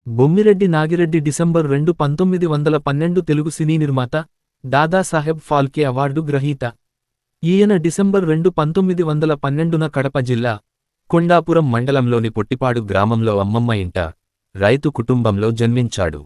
Bommireddy Nagireddy December 2, 1912 Telugu సినీ నిర్మాత, Dadasaheb Phalke award గ్రహీత. ఈయన డిసెంబర్ 2, 1912న కడప జిల్లా కొండాపురం మండలంలోని పొట్టిపాడు గ్రామంలో అమ్మమ్మ ఇంట రైతు కుటుంబంలో జన్మించాడు.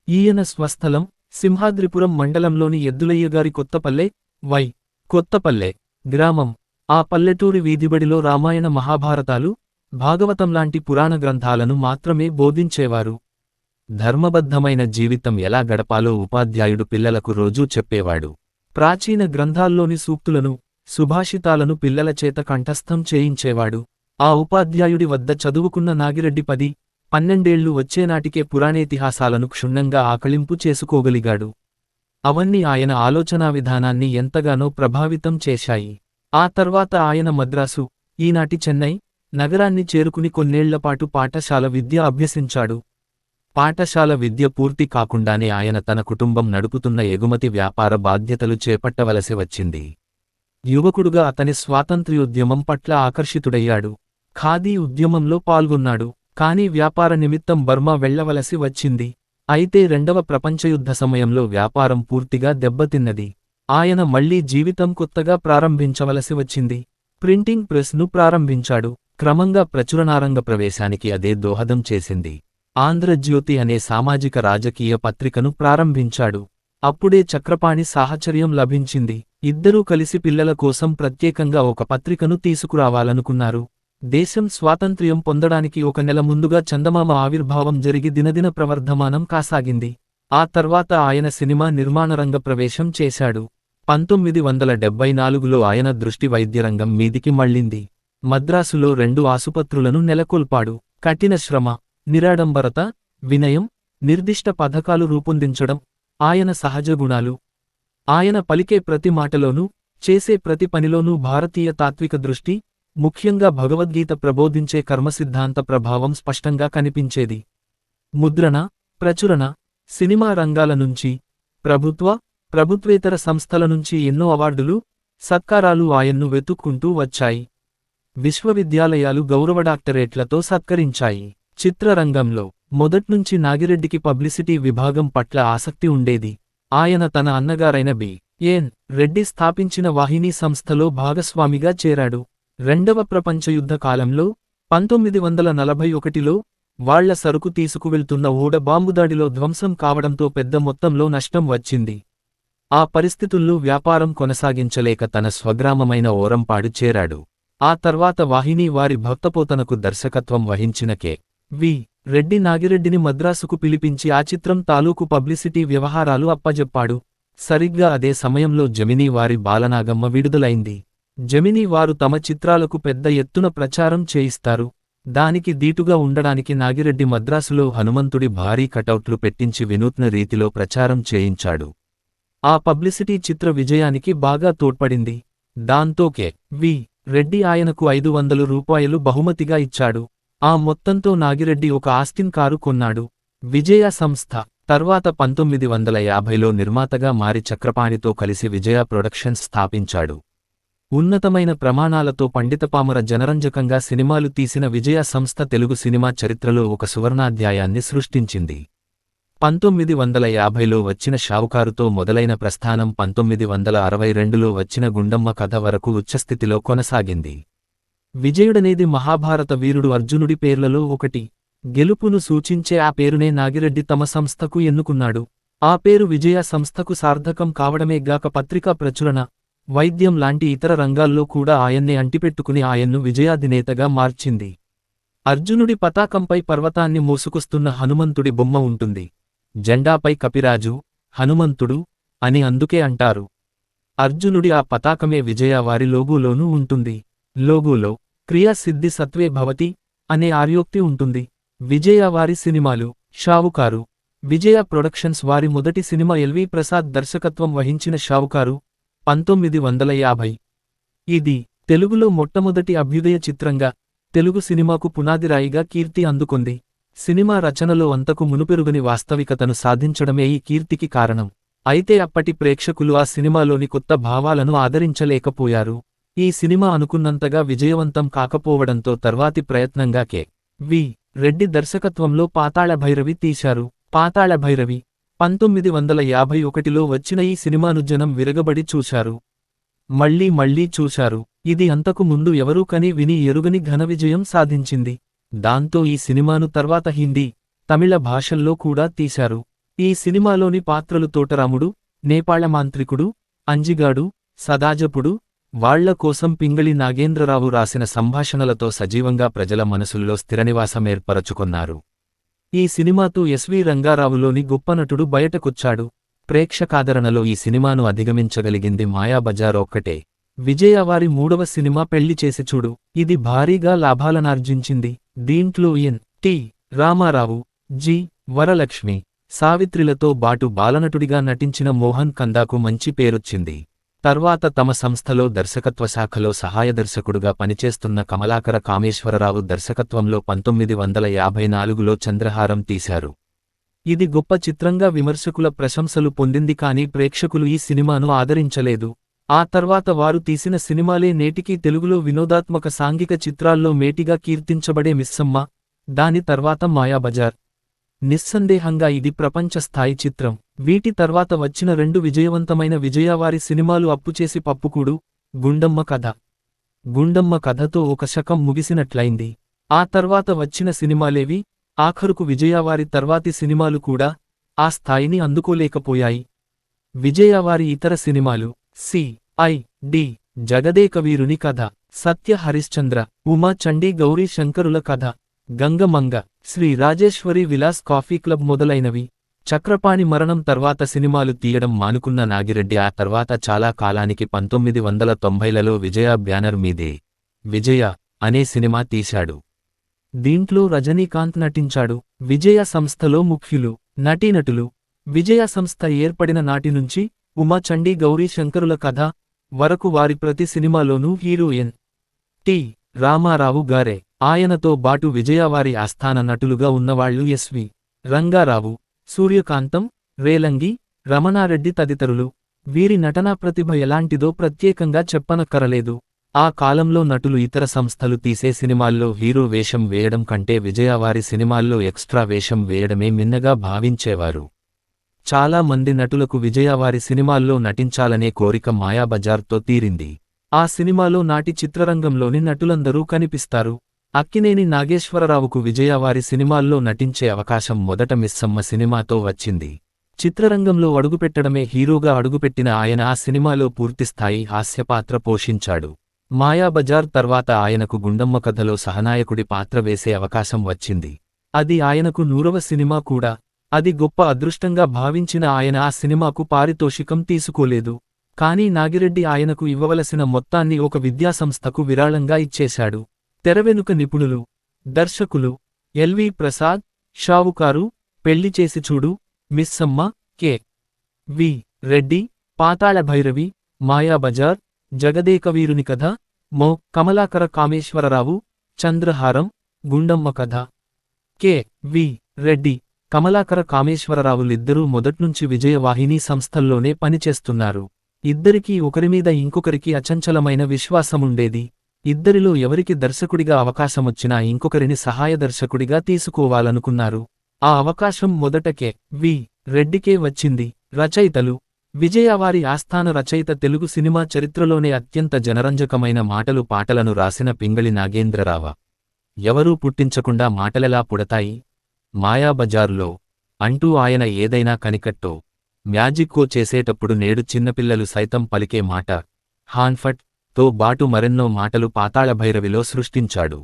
ఈయన స్వస్థలం సింహాద్రిపురం మండలంలోని ఎద్దులయ్యగారి కొత్తపల్లె వై. కొత్తపల్లె గ్రామం. ఆ పల్లెటూరి వీధిబడిలో రామాయణ మహాభారతాలు, భాగవతంలాంటి పురాణ గ్రంథాలను మాత్రమే బోధించేవారు. ధర్మబద్ధమైన జీవితం ఎలా గడపాలో ఉపాధ్యాయుడు పిల్లలకు రోజూ చెప్పేవాడు. ప్రాచీన గ్రంథాల్లోని సూక్తులను, సుభాషితాలను పిల్లల చేత కంఠస్థం చేయించేవాడు. ఆ ఉపాధ్యాయుడి వద్ద చదువుకున్న నాగిరెడ్డి 10-12 వచ్చేనాటికే పురాణేతిహాసాలను క్షుణ్ణంగా ఆకళింపు చేసుకోగలిగాడు. అవన్నీ ఆయన ఆలోచనా విధానాన్ని ఎంతగానో ప్రభావితం చేశాయి. ఆ తర్వాత ఆయన మద్రాసు, ఈనాటి చెన్నై నగరాన్ని చేరుకుని కొన్నేళ్లపాటు పాఠశాల విద్య అభ్యసించాడు. పాఠశాల విద్య పూర్తి కాకుండానే ఆయన తన కుటుంబం నడుపుతున్న ఎగుమతి వ్యాపార బాధ్యతలు చేపట్టవలసి వచ్చింది. యువకుడుగా అతని స్వాతంత్ర్యోద్యమం పట్ల ఆకర్షితుడయ్యాడు. ఖాదీ ఉద్యమంలో పాల్గొన్నాడు. కానీ వ్యాపార నిమిత్తం బర్మా వెళ్లవలసి వచ్చింది. అయితే రెండవ ప్రపంచయుద్ధ సమయంలో వ్యాపారం పూర్తిగా దెబ్బతిన్నది. ఆయన మళ్లీ జీవితం కొత్తగా ప్రారంభించవలసి వచ్చింది. ప్రింటింగ్ ప్రెస్ను ప్రారంభించాడు. క్రమంగా ప్రచురణారంగ ప్రవేశానికి అదే దోహదం చేసింది. ఆంధ్రజ్యోతి అనే సామాజిక రాజకీయ పత్రికను ప్రారంభించాడు. అప్పుడే చక్రపాణి సాహచర్యం లభించింది. ఇద్దరూ కలిసి పిల్లల కోసం ప్రత్యేకంగా ఒక పత్రికను తీసుకురావాలనుకున్నారు. దేశం స్వాతంత్ర్యం పొందడానికి 1 నెల ముందుగా చందమామ ఆవిర్భావం జరిగి దినదిన ప్రవర్ధమానం కాసాగింది. ఆ తర్వాత ఆయన సినిమా నిర్మాణరంగ ప్రవేశం చేశాడు. 1974లో ఆయన దృష్టి వైద్యరంగం మీదికి మళ్ళింది. మద్రాసులో 2 ఆసుపత్రులను నెలకొల్పాడు. కఠిన శ్రమ, నిరాడంబరత, వినయం, నిర్దిష్ట పథకాలు రూపొందించడం ఆయన సహజ గుణాలు. ఆయన పలికే ప్రతి మాటలోనూ, చేసే ప్రతి పనిలోనూ భారతీయ తాత్విక దృష్టి, ముఖ్యంగా భగవద్గీత ప్రబోధించే కర్మసిద్ధాంత ప్రభావం స్పష్టంగా కనిపించేది. ముద్రణ, ప్రచురణ, సినిమా రంగాల నుంచి, ప్రభుత్వేతర సంస్థల నుంచి ఎన్నో అవార్డులు, సత్కారాలు ఆయన్ను వెతుక్కుంటూ వచ్చాయి. విశ్వవిద్యాలయాలు గౌరవ డాక్టరేట్లతో సత్కరించాయి. చిత్రరంగంలో మొదట్నుంచి నాగిరెడ్డికి పబ్లిసిటీ విభాగం పట్ల ఆసక్తి ఉండేది. ఆయన తన అన్నగారైన బి.ఎన్. రెడ్డి స్థాపించిన వాహినీ సంస్థలో భాగస్వామిగా చేరాడు. రెండవ ప్రపంచయుద్ధ కాలంలో 1941లో వాళ్ల సరుకు తీసుకువెళ్తున్న ఓడ బాంబుదాడిలో ధ్వంసం కావడంతో పెద్ద మొత్తంలో నష్టం వచ్చింది. ఆ పరిస్థితుల్లో వ్యాపారం కొనసాగించలేక తన స్వగ్రామమైన ఓరంపాడు చేరాడు. ఆ తర్వాత వాహినీ వారి భక్తపోతనకు దర్శకత్వం వహించిన కె.వి. రెడ్డి నాగిరెడ్డిని మద్రాసుకు పిలిపించి ఆ చిత్రం తాలూకు పబ్లిసిటీ వ్యవహారాలు అప్పజెప్పాడు. సరిగ్గా అదే సమయంలో జమినీ వారి బాలనాగమ్మ విడుదలైంది. జమినీ వారు తమ చిత్రాలకు పెద్ద ఎత్తున ప్రచారం చేయిస్తారు. దానికి దీటుగా ఉండడానికి నాగిరెడ్డి మద్రాసులో హనుమంతుడి భారీ కటౌట్లు పెట్టించి వినూత్న రీతిలో ప్రచారం చేయించాడు. ఆ పబ్లిసిటీ చిత్ర విజయానికి బాగా తోడ్పడింది. దాంతో కె.వి. రెడ్డి ఆయనకు 500 రూపాయలు బహుమతిగా ఇచ్చాడు. ఆ మొత్తంతో నాగిరెడ్డి ఒక ఆస్టిన్ కారు కొన్నాడు. విజయ సంస్థ తర్వాత 1950లో నిర్మాతగా మారి చక్రపాణితో కలిసి విజయ ప్రొడక్షన్స్ స్థాపించాడు. ఉన్నతమైన ప్రమాణాలతో పండితపామర జనరంజకంగా సినిమాలు తీసిన విజయ సంస్థ తెలుగు సినిమా చరిత్రలో ఒక సువర్ణాధ్యాయాన్ని సృష్టించింది. 1950లో వచ్చిన షావుకారుతో మొదలైన ప్రస్థానం 1962లో వచ్చిన గుండమ్మ కథ వరకు ఉచ్చస్థితిలో కొనసాగింది. విజయుడనేది మహాభారత వీరుడు అర్జునుడి పేర్లలో ఒకటి. గెలుపును సూచించే ఆ పేరునే నాగిరెడ్డి తమ సంస్థకు ఎన్నుకున్నాడు. ఆ పేరు విజయ సంస్థకు సార్థకం కావడమేగాక పత్రికా ప్రచురణ, వైద్యం లాంటి ఇతర రంగాల్లో కూడా ఆయన్నే అంటిపెట్టుకుని ఆయన్ను విజయాధినేతగా మార్చింది. అర్జునుడి పతాకంపై పర్వతాన్ని మోసుకొస్తున్న హనుమంతుడి బొమ్మ ఉంటుంది. జెండాపై కపిరాజు, హనుమంతుడు అని అందుకే అంటారు. అర్జునుడి ఆ పతాకమే విజయ వారి లోగోలోనూ ఉంటుంది. లోగోలో క్రియా సిద్ధి సత్వే భవతి అనే ఆర్యోక్తి ఉంటుంది. విజయ వారి సినిమాలు షావుకారు. విజయ ప్రొడక్షన్స్ వారి మొదటి సినిమా ఎల్వి ప్రసాద్ దర్శకత్వం వహించిన షావుకారు 1950. ఇది తెలుగులో మొట్టమొదటి అభ్యుదయ చిత్రంగా, తెలుగు సినిమాకు పునాదిరాయిగా కీర్తి అందుకొంది. సినిమా రచనలో అంతకు మునుపెరుగని వాస్తవికతను సాధించడమే ఈ కీర్తికి కారణం. అయితే అప్పటి ప్రేక్షకులు ఆ సినిమాలోని కొత్త భావాలను ఆదరించలేకపోయారు. ఈ సినిమా అనుకున్నంతగా విజయవంతం కాకపోవడంతో తర్వాతి ప్రయత్నంగా కె.వి. రెడ్డి దర్శకత్వంలో పాతాళ భైరవి తీశారు. పాతాళ భైరవి 1951లో వచ్చిన ఈ సినిమాను జనం విరగబడి చూశారు. మళ్ళీ మళ్ళీ చూశారు. ఇది అంతకు ముందు ఎవరూ కని విని ఎరుగని ఘన విజయం సాధించింది. దాంతో ఈ సినిమాను తర్వాత హిందీ, తమిళ భాషల్లో కూడా తీశారు. ఈ సినిమాలోని పాత్రలు తోటరాముడు, నేపాళ మాంత్రికుడు, అంజిగాడు, సదాజపుడు, వాళ్ల కోసం పింగళి నాగేంద్రరావు రాసిన సంభాషణలతో సజీవంగా ప్రజల మనసుల్లో స్థిరనివాసమేర్పరచుకొన్నారు. ఈ సినిమాతో ఎస్వి రంగారావులోని గొప్ప నటుడు బయటకొచ్చాడు. ప్రేక్షకాదరణలో ఈ సినిమాను అధిగమించగలిగింది మాయాబజార్ ఒక్కటే. విజయవారి మూడవ సినిమా పెళ్లి చేసి చూడు. ఇది భారీగా లాభాలనార్జించింది. దీంట్లో ఎన్.టి. రామారావు, జి. వరలక్ష్మి, సావిత్రిలతో బాటు బాలనటుడిగా నటించిన మోహన్ కందాకు మంచి పేరొచ్చింది. తర్వాత తమ సంస్థలో దర్శకత్వ శాఖలో సహాయదర్శకుడుగా పనిచేస్తున్న కమలాకర కామేశ్వరరావు దర్శకత్వంలో 1954లో చంద్రహారం తీశారు. ఇది గొప్ప చిత్రంగా విమర్శకుల ప్రశంసలు పొందింది కానీ ప్రేక్షకులు ఈ సినిమాను ఆదరించలేదు. ఆ తర్వాత వారు తీసిన సినిమాలే నేటికీ తెలుగులో వినోదాత్మక సాంఘిక చిత్రాల్లో మేటిగా కీర్తించబడే మిస్సమ్మ, దాని తర్వాత మాయాబజార్. నిస్సందేహంగా ఇది ప్రపంచ స్థాయి చిత్రం. వీటి తర్వాత వచ్చిన రెండు విజయవంతమైన విజయవారి సినిమాలు అప్పుచేసి పప్పుకూడు, గుండమ్మ కథ. గుండమ్మ కథతో ఒక శకం ముగిసినట్లయింది. ఆ తర్వాత వచ్చిన సినిమాలేవి, ఆఖరుకు విజయవారి తర్వాతి సినిమాలు కూడా ఆ స్థాయిని అందుకోలేకపోయాయి. విజయవారి ఇతర సినిమాలు సి.ఐ.డి. జగదేకవీరుని కథ, సత్య హరిశ్చంద్ర, ఉమా చండీ గౌరీ శంకరుల కథ, గంగమంగ, శ్రీ రాజేశ్వరి విలాస్ కాఫీ క్లబ్ మొదలైనవి. చక్రపాణి మరణం తర్వాత సినిమాలు తీయడం మానుకున్న నాగిరెడ్డి ఆ తర్వాత చాలా కాలానికి 1990లలో విజయ బ్యానర్ మీదే విజయ అనే సినిమా తీశాడు. దీంట్లో రజనీకాంత్ నటించాడు. విజయ సంస్థలో ముఖ్యులు, నటీనటులు. విజయ సంస్థ ఏర్పడిన నాటి నుంచి ఉమా చండీ గౌరీ శంకరుల కథ వరకు వారి ప్రతి సినిమాలోనూ హీరో ఎన్.టి. రామారావు గారే. ఆయనతో బాటు విజయవారి ఆస్థాన నటులుగా ఉన్నవాళ్లు ఎస్వి రంగారావు, సూర్యకాంతం, రేలంగి, రమణారెడ్డి తదితరులు. వీరి నటనా ప్రతిభ ఎలాంటిదో ప్రత్యేకంగా చెప్పనక్కరలేదు. ఆ కాలంలో నటులు ఇతర సంస్థలు తీసే సినిమాల్లో హీరో వేషం వేయడం కంటే విజయవారి సినిమాల్లో ఎక్స్ట్రా వేషం వేయడమే మిన్నగా భావించేవారు. చాలా మంది నటులకు విజయవారి సినిమాల్లో నటించాలనే కోరిక మాయాబజార్తో తీరింది. ఆ సినిమాలో నాటి చిత్రరంగంలోని నటులందరూ కనిపిస్తారు. అక్కినేని నాగేశ్వరరావుకు విజయవారి సినిమాల్లో నటించే అవకాశం మొదట మిస్సమ్మ సినిమాతో వచ్చింది. చిత్రరంగంలో అడుగుపెట్టడమే హీరోగా అడుగుపెట్టిన ఆయన ఆ సినిమాలో పూర్తిస్థాయి హాస్యపాత్ర పోషించాడు. మాయాబజార్ తర్వాత ఆయనకు గుండమ్మ కథలో సహనాయకుడి పాత్ర వేసే అవకాశం వచ్చింది. అది ఆయనకు 100వ సినిమా కూడా. అది గొప్ప అదృష్టంగా భావించిన ఆయన ఆ సినిమాకు పారితోషికం తీసుకోలేదు. కానీ నాగిరెడ్డి ఆయనకు ఇవ్వవలసిన మొత్తాన్ని ఒక విద్యాసంస్థకు విరాళంగా ఇచ్చేశాడు. తెరవెనుక నిపుణులు, దర్శకులు ఎల్.వి. ప్రసాద్, షావుకారు, పెళ్లి చేసి చూడు, మిస్సమ్మ, కె.వి. రెడ్డి, పాతాళ భైరవి, మాయాబజార్, జగదేకవీరుని కథ, మొ. కమలాకర కామేశ్వరరావు, చంద్రహారం, గుండమ్మ కథ. కె.వి. రెడ్డి, కమలాకర కామేశ్వరరావులిద్దరూ మొదట్నుంచి విజయవాహిని సంస్థల్లోనే పనిచేస్తున్నారు. ఇద్దరికీ ఒకరిమీద ఇంకొకరికి అచంచలమైన విశ్వాసముండేది. ఇద్దరిలో ఎవరికి దర్శకుడిగా అవకాశమొచ్చినా ఇంకొకరిని సహాయదర్శకుడిగా తీసుకోవాలనుకున్నారు. ఆ అవకాశం మొదట కె.వి. రెడ్డికే వచ్చింది. రచయితలు. విజయవారి ఆస్థాన రచయిత తెలుగు సినిమా చరిత్రలోనే అత్యంత జనరంజకమైన మాటలు పాటలను రాసిన పింగళి నాగేంద్రరావ. ఎవరూ పుట్టించకుండా మాటలెలా పుడతాయి? మాయాబజారులో అంటూ ఆయన ఏదైనా కనికట్టో, మ్యాజిక్కో చేసేటప్పుడు నేడు చిన్నపిల్లలు సైతం పలికే మాట హాన్ఫట్ తో బాటు మరెన్నో మాటలు పాతాళభైరవిలో సృష్టించాడు.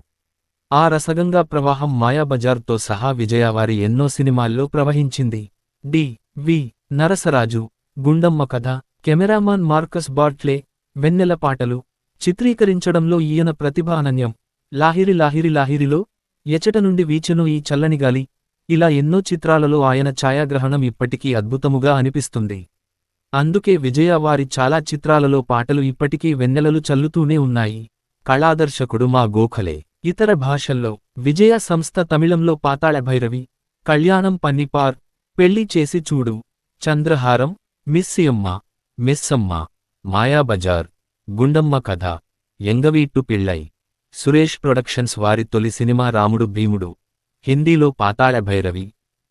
ఆ రసగంగా ప్రవాహం మాయాబజార్తో సహా విజయవారి ఎన్నో సినిమాల్లో ప్రవహించింది. డి.వి. నరసరాజు, గుండమ్మ కథ, కెమెరామాన్ మార్కస్ బార్ట్లే, వెన్నెల పాటలు. చిత్రీకరించడంలో ఈయన ప్రతిభ అనన్యం. లాహిరి లాహిరి లాహిరిలో, ఎచట నుండి వీచెను ఈ చల్లనిగాలి, ఇలా ఎన్నో చిత్రాలలో ఆయన ఛాయాగ్రహణం ఇప్పటికీ అద్భుతముగా అనిపిస్తుంది. అందుకే విజయవారి చాలా చిత్రాలలో పాటలు ఇప్పటికీ వెన్నెలలు చల్లుతూనే ఉన్నాయి. కళాదర్శకుడు మా గోఖలే. ఇతర భాషల్లో విజయ సంస్థ తమిళంలో పాతాళ భైరవి, కళ్యాణం పన్నిపార్, పెళ్లి చేసి చూడు, చంద్రహారం, మిస్సమ్మ, మాయాబజార్, గుండమ్మ కథ, ఎంగవీట్టు పిళ్ళై. సురేష్ ప్రొడక్షన్స్ వారి తొలి సినిమా రాముడు భీముడు. హిందీలో పాతాళ భైరవి,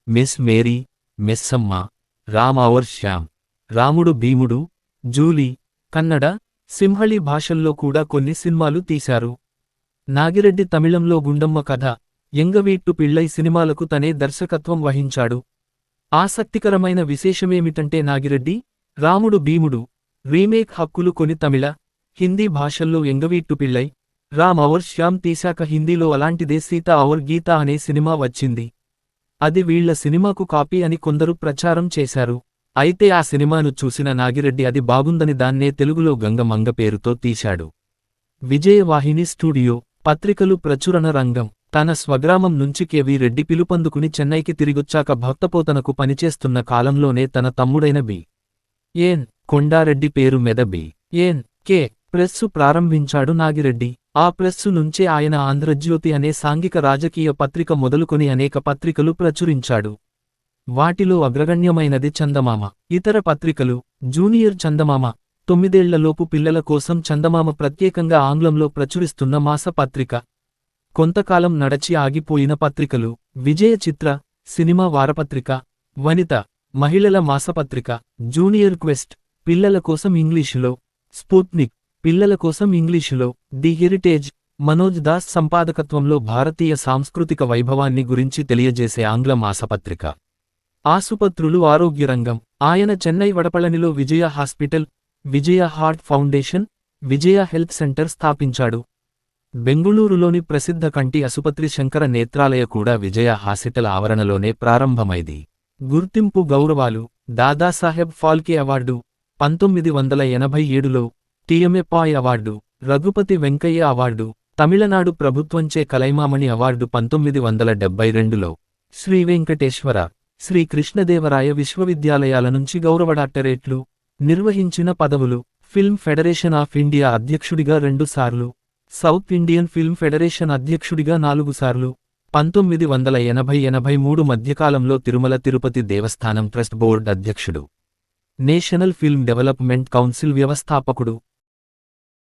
మిస్ మేరీ, మెస్సమ్మ, రామ్ ఔర్ శ్యామ్, రాముడు భీముడు, జూలీ, కన్నడ, సింహళి భాషల్లో కూడా కొన్ని సినిమాలు తీశారు. నాగిరెడ్డి తమిళంలో గుండమ్మ కథ, ఎంగవీట్టు పిళ్ళై సినిమాలకు తనే దర్శకత్వం వహించాడు. ఆసక్తికరమైన విశేషమేమిటంటే నాగిరెడ్డి, రాముడు భీముడు రీమేక్ హక్కులు కొని తమిళ, హిందీ భాషల్లో ఎంగవీట్టు పిళ్ళై, రామ్ ఔర్ శ్యామ్ తీశాక హిందీలో అలాంటిదే సీత ఔర్ గీత అనే సినిమా వచ్చింది. అది వీళ్ల సినిమాకు కాపీ అని కొందరు ప్రచారం చేశారు. అయితే ఆ సినిమాను చూసిన నాగిరెడ్డి అది బాగుందని దాన్నే తెలుగులో గంగమంగ పేరుతో తీశాడు. విజయవాహిని స్టూడియో, పత్రికలు ప్రచురణ రంగం. తన స్వగ్రామం నుంచి కెవి రెడ్డి పిలుపందుకుని చెన్నైకి తిరిగొచ్చాక భక్తపోతనకు పనిచేస్తున్న కాలంలోనే తన తమ్ముడైన బి. ఎన్. కొండారెడ్డి పేరు మీద బి. ఎన్. కె. ప్రెస్సు ప్రారంభించాడు నాగిరెడ్డి. ఆ ప్రెస్సు నుంచే ఆయన ఆంధ్రజ్యోతి అనే సాంఘిక రాజకీయ పత్రిక మొదలుకొని అనేక పత్రికలు ప్రచురించాడు. వాటిలో అగ్రగణ్యమైనది చందమామ. ఇతర పత్రికలు: జూనియర్ చందమామ, 9ఏళ్లలోపు పిల్లల కోసం చందమామ ప్రత్యేకంగా ఆంగ్లంలో ప్రచురిస్తున్న మాస పత్రిక. కొంతకాలం నడచి ఆగిపోయిన పత్రికలు: విజయ చిత్ర, సినిమా వారపత్రిక, వనిత, మహిళల మాసపత్రిక, జూనియర్ క్వెస్ట్, పిల్లల కోసం ఇంగ్లీషులో, స్పుత్నిక్, పిల్లల కోసం ఇంగ్లీషులో, ది హెరిటేజ్, మనోజ్ దాస్ సంపాదకత్వంలో భారతీయ సాంస్కృతిక వైభవాన్ని గురించి తెలియజేసే ఆంగ్ల మాసపత్రిక. ఆసుపత్రులు ఆరోగ్యరంగం. ఆయన చెన్నై వడపళనిలో విజయ హాస్పిటల్, విజయ హార్ట్ ఫౌండేషన్, విజయ హెల్త్ సెంటర్ స్థాపించాడు. బెంగుళూరులోని ప్రసిద్ధ కంటి ఆసుపత్రి శంకర నేత్రాలయ కూడా విజయ హాస్పిటల్ ఆవరణలోనే ప్రారంభమైంది. గుర్తింపు గౌరవాలు: దాదాసాహెబ్ ఫాల్కే అవార్డు 1987లో, టిఎంఏపాయ్ అవార్డు, రఘుపతి వెంకయ్య అవార్డు, తమిళనాడు ప్రభుత్వంచే కలైమామణి అవార్డు 1972లో, శ్రీ వెంకటేశ్వర, శ్రీ కృష్ణదేవరాయ విశ్వవిద్యాలయాల నుంచి గౌరవ డాక్టరేట్లు, నిర్వహించిన పదవులు: ఫిల్మ్ ఫెడరేషన్ ఆఫ్ ఇండియా అధ్యక్షుడిగా 2 సార్లు, సౌత్ ఇండియన్ ఫిల్మ్ ఫెడరేషన్ అధ్యక్షుడిగా 4 సార్లు, 1980–83 మధ్యకాలంలో తిరుమల తిరుపతి దేవస్థానం ట్రస్ట్ బోర్డ్ అధ్యక్షుడు, నేషనల్ ఫిల్మ్ డెవలప్మెంట్ కౌన్సిల్ వ్యవస్థాపకుడు.